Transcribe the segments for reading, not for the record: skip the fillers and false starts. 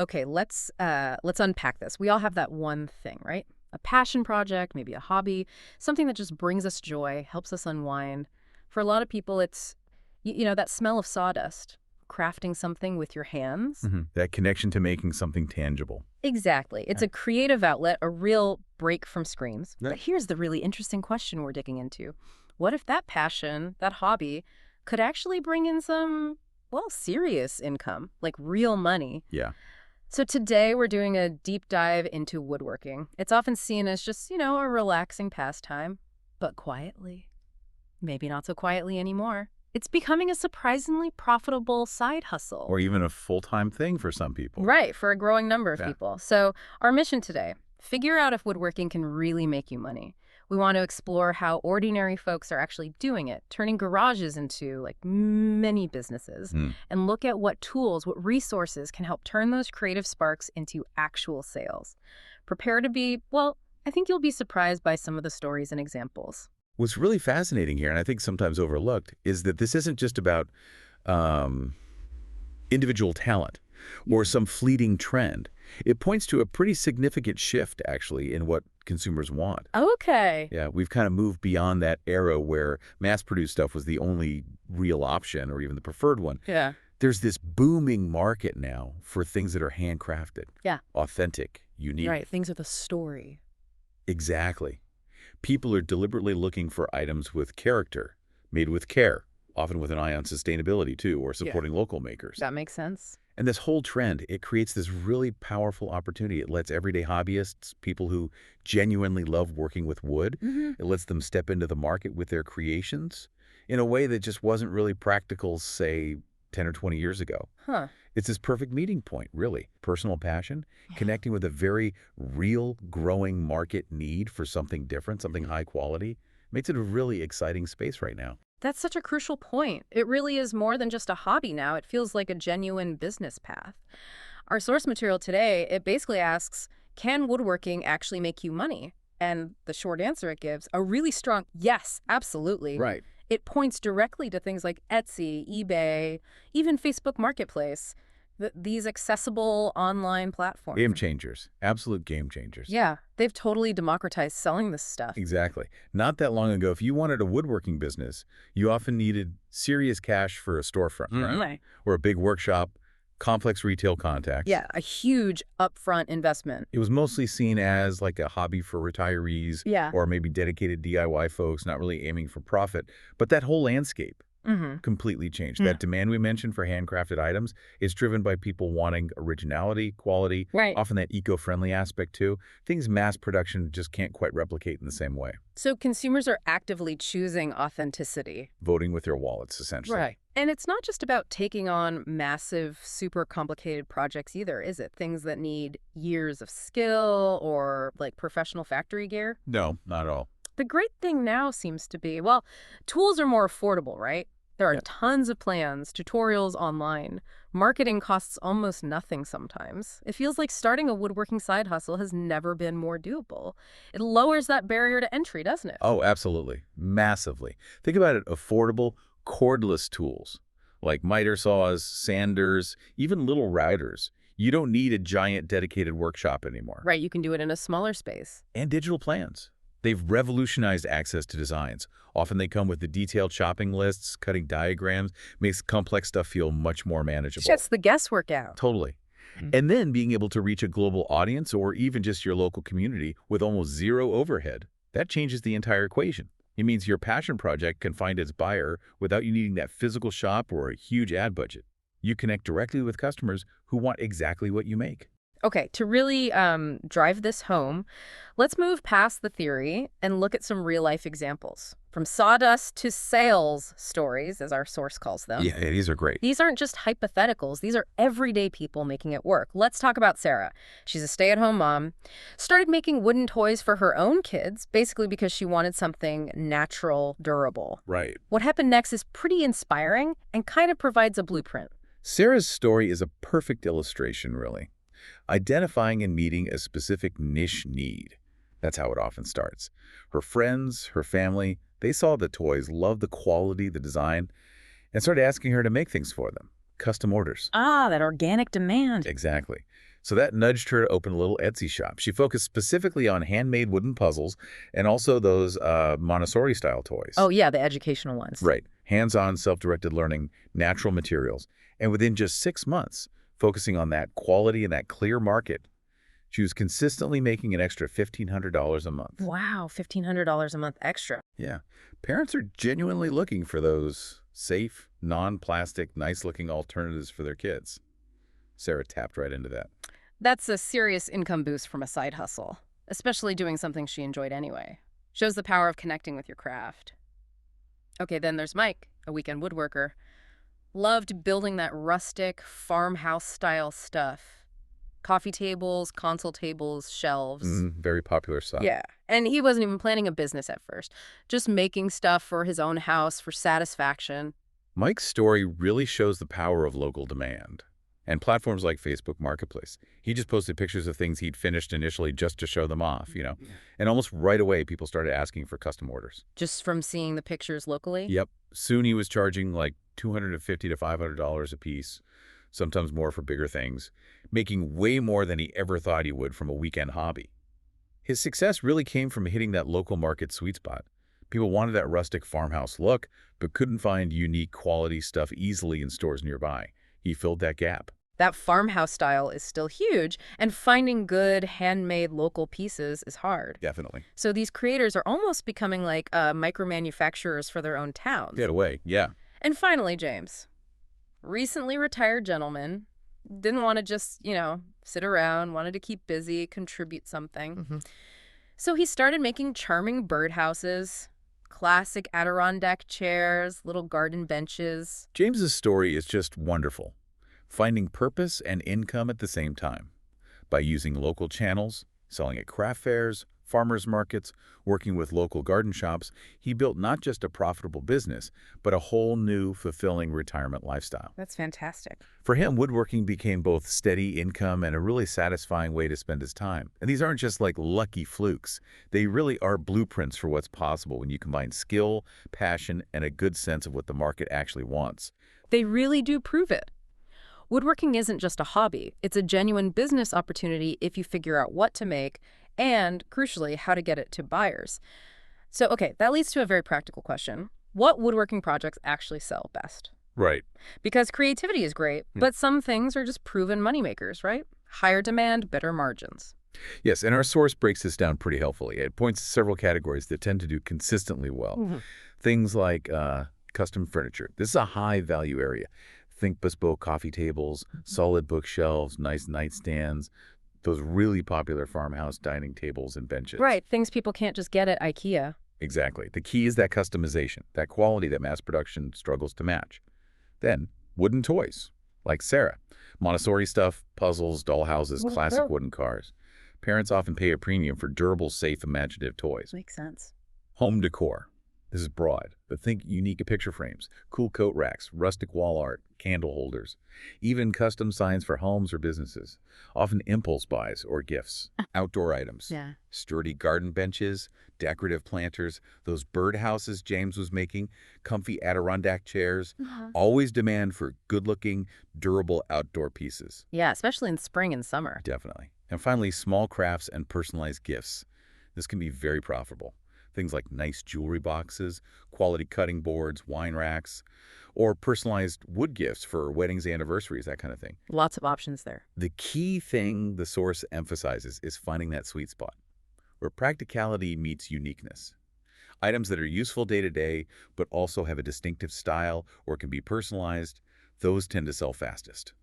Okay, let's unpack this. We all have that one thing, right? A passion project, maybe a hobby, something that just brings us joy, helps us unwind. For a lot of people, it's, that smell of sawdust, crafting something with your hands. That connection to making something tangible. Exactly. It's a creative outlet, a real break from screens. Yeah. But here's the really interesting question we're digging into. What if that passion, that hobby, could actually bring in some, well, serious income, like real money? Yeah. So today we're doing a deep dive into woodworking. It's often seen as just, a relaxing pastime, but quietly, maybe not so quietly anymore. It's becoming a surprisingly profitable side hustle. Or even a full-time thing for some people. Right, for a growing number of Yeah. people. So our mission today, figure out if woodworking can really make you money. We want to explore how ordinary folks are actually doing it, turning garages into like many businesses, and look at what tools, what resources can help turn those creative sparks into actual sales. Prepare to be, well, I think you'll be surprised by some of the stories and examples. What's really fascinating here, and I think sometimes overlooked, is that this isn't just about individual talent or some fleeting trend. It points to a pretty significant shift, actually, in what consumers want. Okay. Yeah, we've kind of moved beyond that era where mass-produced stuff was the only real option or even the preferred one. Yeah. There's this booming market now for things that are handcrafted. Yeah. Authentic, unique. Right. Things with a story. Exactly. People are deliberately looking for items with character, made with care, often with an eye on sustainability, too, or supporting local makers. That makes sense. And this whole trend, it creates this really powerful opportunity. It lets everyday hobbyists, people who genuinely love working with wood, it lets them step into the market with their creations in a way that just wasn't really practical, say, 10 or 20 years ago. Huh. It's this perfect meeting point, really. Personal passion, connecting with a very real, growing market need for something different, something high quality, makes it a really exciting space right now. That's such a crucial point. It really is more than just a hobby now. It feels like a genuine business path. Our source material today, it basically asks, can woodworking actually make you money? And the short answer it gives, a really strong yes, absolutely. Right. It points directly to things like Etsy, eBay, even Facebook Marketplace, these accessible online platforms. Game changers. Absolute game changers. Yeah, they've totally democratized selling this stuff. Exactly. Not that long ago, if you wanted a woodworking business, you often needed serious cash for a storefront, right? Or a big workshop, complex retail contacts. Yeah, a huge upfront investment. It was mostly seen as like a hobby for retirees or maybe dedicated DIY folks not really aiming for profit. But that whole landscape completely changed. That demand we mentioned for handcrafted items is driven by people wanting originality, quality, often that eco-friendly aspect too. Things mass production just can't quite replicate in the same way. So consumers are actively choosing authenticity. Voting with their wallets, essentially. Right. And it's not just about taking on massive, super complicated projects either, is it? Things that need years of skill or like professional factory gear? No, not at all. The great thing now seems to be, well, tools are more affordable, right? There are tons of plans, tutorials online. Marketing costs almost nothing sometimes. It feels like starting a woodworking side hustle has never been more doable. It lowers that barrier to entry, doesn't it? Oh, absolutely. Massively. Think about it, affordable, cordless tools like miter saws, sanders, even little routers. You don't need a giant dedicated workshop anymore. Right, you can do it in a smaller space. And digital plans. They've revolutionized access to designs. Often they come with the detailed shopping lists, cutting diagrams, makes complex stuff feel much more manageable. Shuts the guesswork out. Totally. And then being able to reach a global audience or even just your local community with almost zero overhead, that changes the entire equation. It means your passion project can find its buyer without you needing that physical shop or a huge ad budget. You connect directly with customers who want exactly what you make. Okay, to really drive this home, let's move past the theory and look at some real-life examples. From sawdust to sales stories, as our source calls them. Yeah, these are great. These aren't just hypotheticals. These are everyday people making it work. Let's talk about Sarah. She's a stay-at-home mom. Started making wooden toys for her own kids, basically because she wanted something natural, durable. Right. What happened next is pretty inspiring and kind of provides a blueprint. Sarah's story is a perfect illustration, really. Identifying and meeting a specific niche need. That's how it often starts. Her friends, her family, they saw the toys, loved the quality, the design, and started asking her to make things for them. Custom orders. Ah, that organic demand. Exactly. So that nudged her to open a little Etsy shop. She focused specifically on handmade wooden puzzles and also those Montessori-style toys. Oh, yeah, the educational ones. Right. Hands-on, self-directed learning, natural materials. And within just 6 months, focusing on that quality and that clear market, she was consistently making an extra $1,500 a month. Wow, $1,500 a month extra. Yeah. Parents are genuinely looking for those safe, non-plastic, nice-looking alternatives for their kids. Sarah tapped right into that. That's a serious income boost from a side hustle, especially doing something she enjoyed anyway. Shows the power of connecting with your craft. Okay, then there's Mike, a weekend woodworker. Loved building that rustic, farmhouse-style stuff. Coffee tables, console tables, shelves. Very popular stuff. Yeah, and he wasn't even planning a business at first. Just making stuff for his own house for satisfaction. Mike's story really shows the power of local demand. And platforms like Facebook Marketplace. He just posted pictures of things he'd finished initially just to show them off, And almost right away, people started asking for custom orders. Just from seeing the pictures locally? Yep. Soon he was charging like $250 to $500 a piece, sometimes more for bigger things, making way more than he ever thought he would from a weekend hobby. His success really came from hitting that local market sweet spot. People wanted that rustic farmhouse look, but couldn't find unique quality stuff easily in stores nearby. He filled that gap. That farmhouse style is still huge, and finding good, handmade local pieces is hard. Definitely. So these creators are almost becoming like micro-manufacturers for their own towns. Get away, yeah. And finally, James, recently retired gentleman, didn't want to just, sit around, wanted to keep busy, contribute something. So he started making charming birdhouses, classic Adirondack chairs, little garden benches. James's story is just wonderful. Finding purpose and income at the same time. By using local channels, selling at craft fairs, farmers markets, working with local garden shops, he built not just a profitable business, but a whole new, fulfilling retirement lifestyle. That's fantastic. For him, woodworking became both steady income and a really satisfying way to spend his time. And these aren't just like lucky flukes. They really are blueprints for what's possible when you combine skill, passion, and a good sense of what the market actually wants. They really do prove it. Woodworking isn't just a hobby. It's a genuine business opportunity if you figure out what to make and, crucially, how to get it to buyers. So, okay, that leads to a very practical question. What woodworking projects actually sell best? Right. Because creativity is great, but some things are just proven moneymakers, right? Higher demand, better margins. Yes, and our source breaks this down pretty helpfully. It points to several categories that tend to do consistently well. Things like custom furniture. This is a high-value area. Think bespoke coffee tables, solid bookshelves, nice nightstands, those really popular farmhouse dining tables and benches. Right, things people can't just get at IKEA. Exactly. The key is that customization, that quality that mass production struggles to match. Then, wooden toys, like Sarah. Montessori stuff, puzzles, dollhouses, classic wooden cars. Parents often pay a premium for durable, safe, imaginative toys. Makes sense. Home decor. This is broad, but think unique picture frames, cool coat racks, rustic wall art, candle holders, even custom signs for homes or businesses, often impulse buys or gifts. Outdoor items, sturdy garden benches, decorative planters, those birdhouses James was making, comfy Adirondack chairs, always demand for good-looking, durable outdoor pieces. Yeah, especially in spring and summer. Definitely. And finally, small crafts and personalized gifts. This can be very profitable. Things like nice jewelry boxes, quality cutting boards, wine racks, or personalized wood gifts for weddings, anniversaries, that kind of thing. Lots of options there. The key thing the source emphasizes is finding that sweet spot, where practicality meets uniqueness. Items that are useful day to day, but also have a distinctive style or can be personalized, those tend to sell fastest.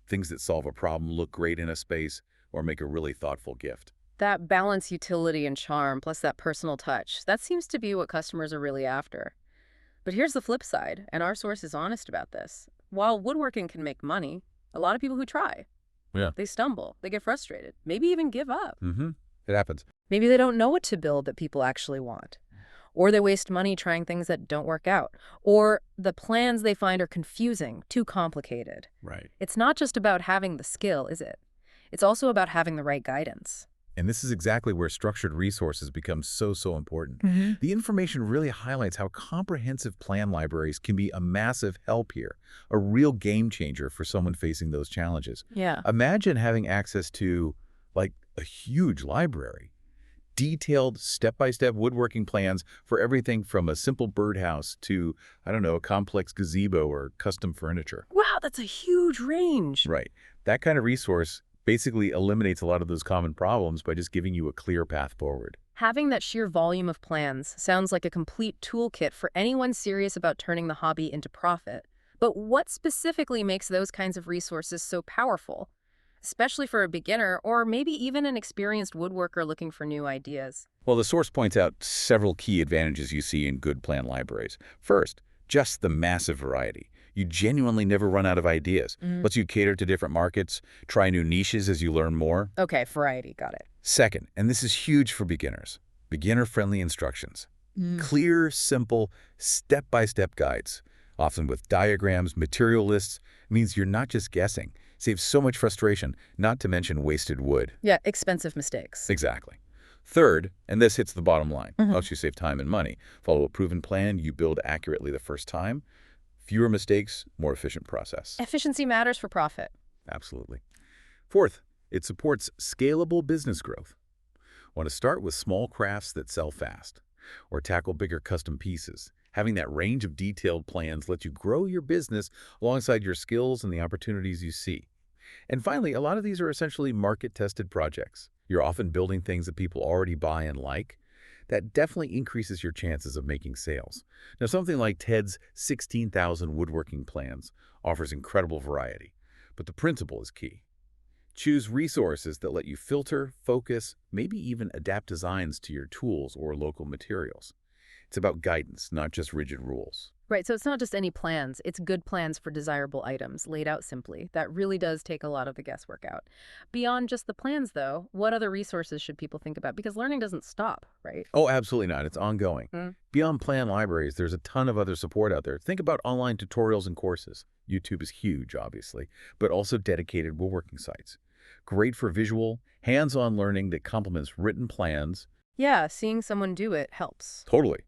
Things that solve a problem, look great in a space, or make a really thoughtful gift. That balance, utility, and charm, plus that personal touch, that seems to be what customers are really after. But here's the flip side, and our source is honest about this. While woodworking can make money, a lot of people who try, they stumble, they get frustrated, maybe even give up. It happens. Maybe they don't know what to build that people actually want. Or they waste money trying things that don't work out. Or the plans they find are confusing, too complicated. Right. It's not just about having the skill, is it? It's also about having the right guidance. And this is exactly where structured resources become so important. The information really highlights how comprehensive plan libraries can be a massive help here, a real game changer for someone facing those challenges. Yeah. Imagine having access to, like, a huge library. Detailed step-by-step woodworking plans for everything from a simple birdhouse to, I don't know, a complex gazebo or custom furniture. Wow, that's a huge range. Right. That kind of resource basically eliminates a lot of those common problems by just giving you a clear path forward. Having that sheer volume of plans sounds like a complete toolkit for anyone serious about turning the hobby into profit. But what specifically makes those kinds of resources so powerful, especially for a beginner or maybe even an experienced woodworker looking for new ideas? Well, the source points out several key advantages you see in good plan libraries. First, just the massive variety. You genuinely never run out of ideas. Lets you cater to different markets, try new niches as you learn more. Okay, variety, got it. Second, and this is huge for beginners, beginner-friendly instructions. Clear, simple, step-by-step guides, often with diagrams, material lists, means you're not just guessing. Saves so much frustration, not to mention wasted wood. Yeah, expensive mistakes. Exactly. Third, and this hits the bottom line, helps you save time and money. Follow a proven plan, you build accurately the first time. Fewer mistakes, more efficient process. Efficiency matters for profit. Absolutely. Fourth, it supports scalable business growth. Want to start with small crafts that sell fast, or tackle bigger custom pieces. Having that range of detailed plans lets you grow your business alongside your skills and the opportunities you see. And finally, a lot of these are essentially market-tested projects. You're often building things that people already buy and like. That definitely increases your chances of making sales. Now, something like Ted's 16,000 woodworking plans offers incredible variety, but the principle is key. Choose resources that let you filter, focus, maybe even adapt designs to your tools or local materials. It's about guidance, not just rigid rules. Right, so it's not just any plans, it's good plans for desirable items, laid out simply. That really does take a lot of the guesswork out. Beyond just the plans, though, what other resources should people think about? Because learning doesn't stop, right? Oh, absolutely not. It's ongoing. Beyond plan libraries, there's a ton of other support out there. Think about online tutorials and courses. YouTube is huge, obviously, but also dedicated woodworking sites. Great for visual, hands-on learning that complements written plans. Yeah, seeing someone do it helps. Totally.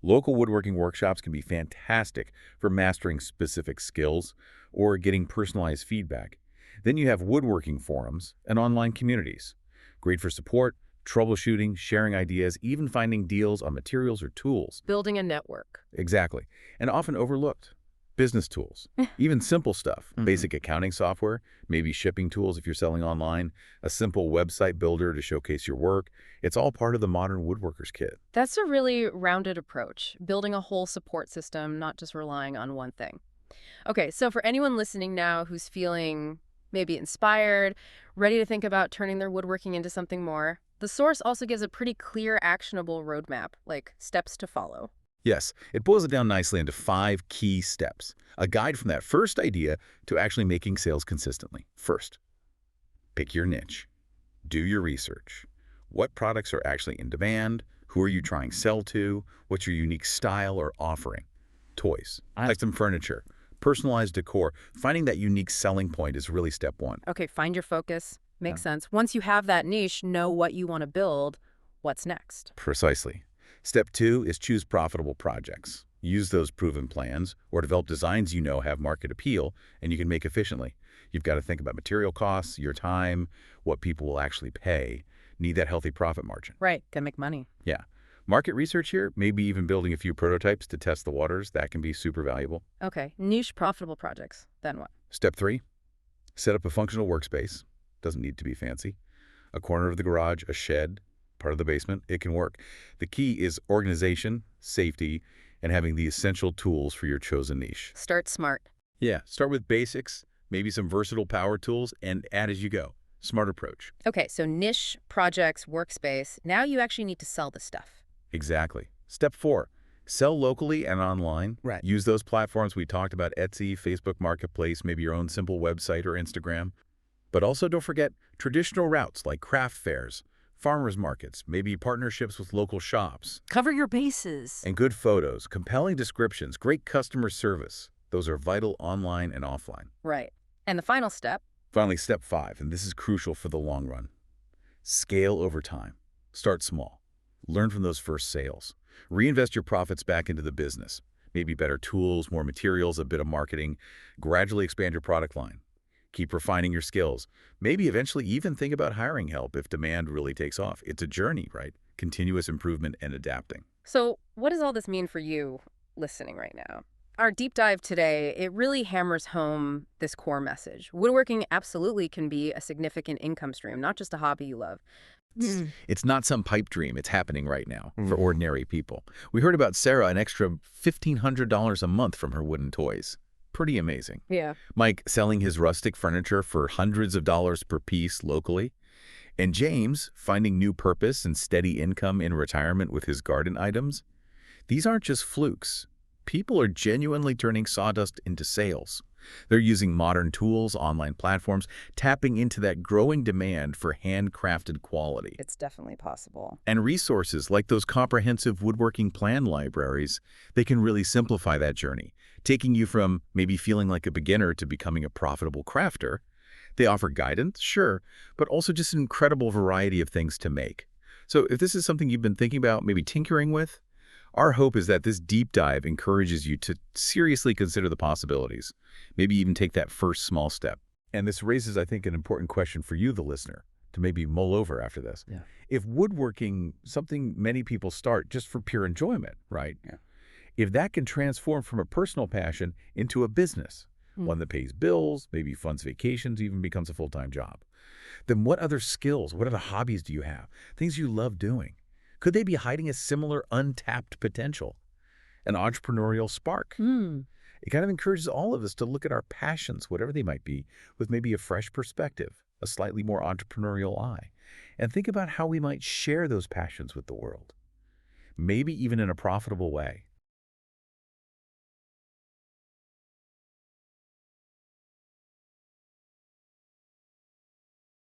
Local woodworking workshops can be fantastic for mastering specific skills or getting personalized feedback. Then you have woodworking forums and online communities. Great for support, troubleshooting, sharing ideas, even finding deals on materials or tools. Building a network. Exactly. And often overlooked. Business tools, even simple stuff, basic accounting software, maybe shipping tools if you're selling online, a simple website builder to showcase your work. It's all part of the modern woodworker's kit. That's a really rounded approach, building a whole support system, not just relying on one thing. Okay, so for anyone listening now who's feeling maybe inspired, ready to think about turning their woodworking into something more, the source also gives a pretty clear, actionable roadmap, like steps to follow. Yes, it boils it down nicely into 5 key steps, a guide from that first idea to actually making sales consistently. First, pick your niche. Do your research. What products are actually in demand? Who are you trying to sell to? What's your unique style or offering? Toys, custom furniture, personalized decor. Finding that unique selling point is really step 1. Okay, find your focus. Makes sense. Once you have that niche, know what you want to build. What's next? Precisely. Step 2 is choose profitable projects. Use those proven plans or develop designs you know have market appeal and you can make efficiently. You've got to think about material costs, your time, what people will actually pay. Need that healthy profit margin. Right, can make money. Yeah. Market research here, maybe even building a few prototypes to test the waters. That can be super valuable. Okay, niche profitable projects. Then what? Step 3, set up a functional workspace. Doesn't need to be fancy. A corner of the garage, a shed, part of the basement, it can work. The key is organization, safety, and having the essential tools for your chosen niche. Start smart. Yeah, start with basics, maybe some versatile power tools, and add as you go. Smart approach. Okay, so niche, projects, workspace. Now you actually need to sell the stuff. Exactly. Step 4, sell locally and online. Right. Use those platforms we talked about, Etsy, Facebook Marketplace, maybe your own simple website or Instagram. But also don't forget traditional routes like craft fairs, farmers markets, maybe partnerships with local shops. Cover your bases. And good photos, compelling descriptions, great customer service. Those are vital online and offline. Right. And the final step? Finally, step 5, and this is crucial for the long run. Scale over time. Start small. Learn from those first sales. Reinvest your profits back into the business. Maybe better tools, more materials, a bit of marketing. Gradually expand your product line. Keep refining your skills. Maybe eventually even think about hiring help if demand really takes off. It's a journey, right? Continuous improvement and adapting. So what does all this mean for you listening right now? Our deep dive today, it really hammers home this core message. Woodworking absolutely can be a significant income stream, not just a hobby you love. It's not some pipe dream. It's happening right now for ordinary people. We heard about Sarah, an extra $1,500 a month from her wooden toys. Pretty amazing. Yeah. Mike selling his rustic furniture for hundreds of dollars per piece locally. And James finding new purpose and steady income in retirement with his garden items. These aren't just flukes. People are genuinely turning sawdust into sales. They're using modern tools, online platforms, tapping into that growing demand for handcrafted quality. It's definitely possible. And resources like those comprehensive woodworking plan libraries, they can really simplify that journey, taking you from maybe feeling like a beginner to becoming a profitable crafter. They offer guidance, sure, but also just an incredible variety of things to make. So if this is something you've been thinking about maybe tinkering with, our hope is that this deep dive encourages you to seriously consider the possibilities, maybe even take that first small step. And this raises, I think, an important question for you, the listener, to maybe mull over after this. Yeah. If woodworking, something many people start just for pure enjoyment, right? Yeah. If that can transform from a personal passion into a business, one that pays bills, maybe funds vacations, even becomes a full-time job, then what other skills, what other hobbies do you have? Things you love doing? Could they be hiding a similar untapped potential, an entrepreneurial spark? It kind of encourages all of us to look at our passions, whatever they might be, with maybe a fresh perspective, a slightly more entrepreneurial eye, and think about how we might share those passions with the world, maybe even in a profitable way.